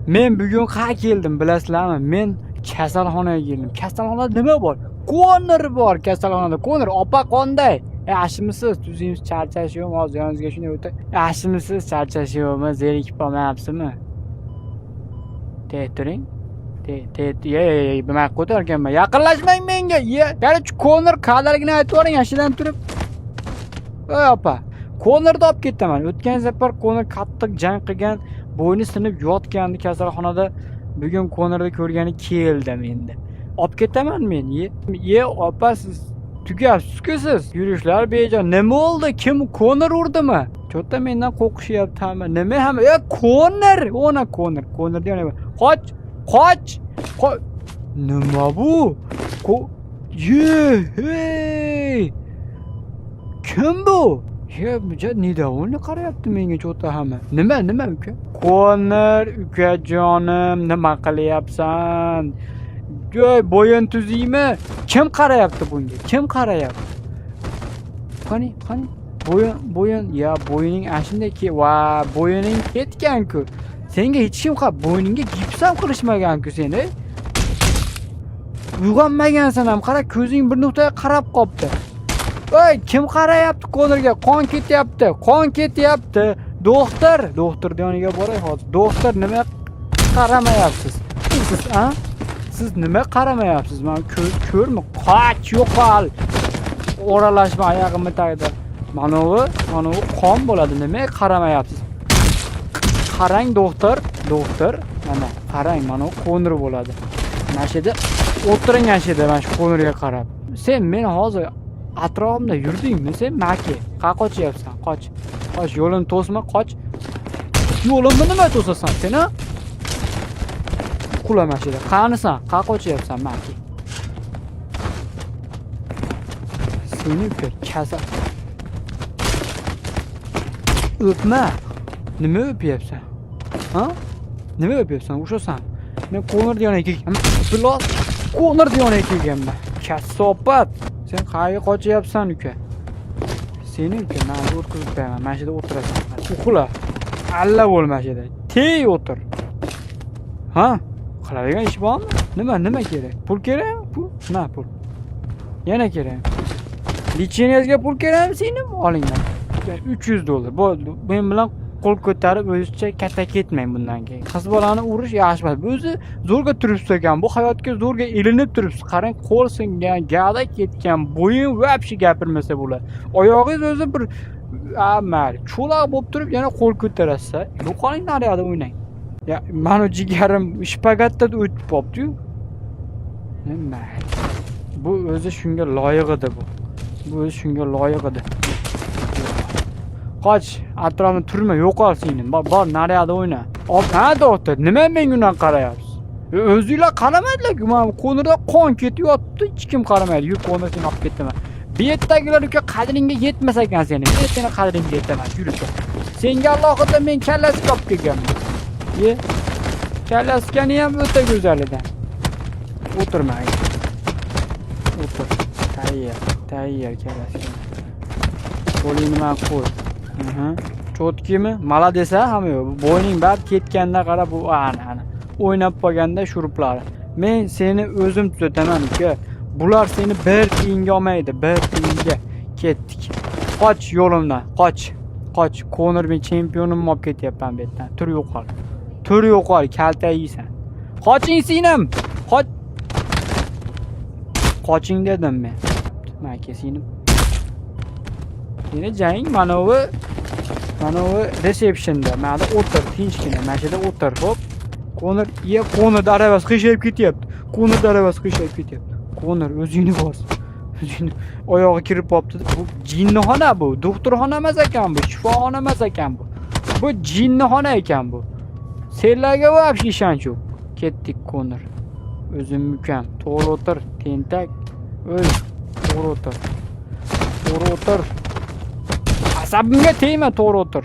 Men bugun qayerga keldim bilasizlarmi? Men kasalxonaga keldim. Kasalxonada nima bor? Konor bor kasalxonada. Konor, opa qanday? Yaxshimisiz? Tuzingiz charchashyapman, hozir yoningizga shunday o'tib. Yaxshimisiz? Charchashyapman, zerikib qolmayapsizmi? Turing. Nima ko'targanman? Yaqinlashmang menga. Qarachi Konor qadarligini aytib yuboring, ashidan turib. Ey opa, Konorni olib ketaman. O'tgan safar Konor qattiq jang qilgan, bo'yni sinib yotgandi kasalxonada. Bugun Konorni ko'rgani keldim endi. Olib ketaman men. Opa, siz tugabsiz-ku siz. Yurishlar bejon. Nima oldi? Kim Konor urdimi? Cho'tta mendan qo'rqishyaptimi? Nima ham? Konor, ona Konor. Konorda yana qoch. Nima bu? Hey! Kim bu? Nedavonni qarayapti menga cho'ta hamma. Nima uka? Konor ukajonim, nima qilyapsan? Bo'yin tuzingmi? Kim qarayapti bunga? Kim qarayapti? Qani? Bo'yin, bo'yining ashundaki, bo'yining ketgan-ku. Senga hech kim bo'yningga gips ham qilishmagan-ku seni. Uyg'onmagansan ham, qara ko'zing bir nuqtaga qarab qopti. Oy, kim qarayapti Konorga? Qon ketyapti. Doktor yoniga boray hozir. Doktor, nima qaramayapsiz? Siz nima qaramayapsiz? Men ko'rmi? Qoch, yo'qol. O'ralashma oyog'imni tagida. Mana bu qon bo'ladi. Nima qaramayapsiz? Qarang doktor, mana qarang, mana Konor bo'ladi. Mana shu yerda o'tiring, mana shu yerda mana shu Konorga qarab. Sen men hozir atrofimda yurdingmi sen? Maki, qochyapsan? Qoch, yo'limni to'sma, qoch. Yo'limni nima to'sasan sen, ha? Qula mana shu yerda. Qanisan? Qochyapsan, Maki. Seni kasal. O'pma. Nima o'pyapsan? Ha? Nima o'pyapsan? O'shasan. Men Konor yoniga kelganman. Bilos, Konor yoniga kelganman. Kasopat. Sen qayerga qochyapsan uka? Seni uka, men o'tkazib qo'yaman. Mana shu yerda o'tirasan. Uxla. Alla bo'l mana shu yerda. Tey o'tir. Ha? Qiladigan ish bormi? Nima kerak? Pul kerakmi? Pul? Nima pul? Yana kerak. Licheniyangizga pul kerakmi sening? Olinglar. $300. Bo'ldi. Men bilan qo'l ko'tarib o'zingizcha katta ketmang bundan keyin. Qiz bolani urish yaxshi emas. O'zi zo'rga turibsiz ekan. Bu hayotga zo'rga ilinib turibsiz. Qarang, qo'l singan, gada ketgan, bo'yin vobshe gapirmasa bo'ladi. Oyog'ingiz o'zi bir mayli, cho'loq bo'lib turib yana qo'l ko'tarasiz. Yo'qoling naryoqda o'ynang. Mana jigarim shpagatda o'tib qopti-yu. Nima? Bu o'zi shunga loyiq edi bu. Bu o'zi shunga loyiq edi. Qoch, atrofni turma, yo'qol seni. Bor, naryoqda o'yna. Ha, doktor, nima menga undan qarayapsiz? O'zingizlar qaramaydilar-ku, mana Konorda qon ketyapti, hech kim qaramaydi. Yur, Konor seni olib ketaman. Bu yerdagilar uka qadringga yetmas ekan seni. Men seni qadringga yetaman, yur uka. Senga alohida men kallasiga olib kelganman. Kallasigani ham o'ta go'zal edi. O'tirma. O'tir. Tayyor kallasiga. Qo'lingni men qo'y. Cho'tkimi? Malades hamma yo'q. Bo'yning bari ketganda qarab bu ana. O'ynab qolganda shuruplari. Men seni o'zim tuzataman uka. Bular seni bir tiyinga olmaydi, bir tiyinga. Ketdik. Qoch yo'limdan, qoch. Konor men chempionimni olib ketyapman bu yerdan. Tur yo'qol, kalta yeysan. Qoching sinim. Qoching dedim men. Maka sinim. Seni jang mana bu receptionda. Mana o'tir, tinchgina, mana shu yerda o'tir. Hop. Konor aravasi qiyshayib ketyapti. Konor o'zingni bos. Oyog'i kirib qopti. Bu jinnixona bu. Doktorxona emas ekan bu, shifoxona emas ekan bu. Bu jinnixona ekan bu. Senlarga vobshe ishonch yo'q. Ketdik Konor. O'zim ukam. To'g'ri o'tir, tentak. To'g'ri o'tir. Asabimga tegma, to'g'ri o'tir.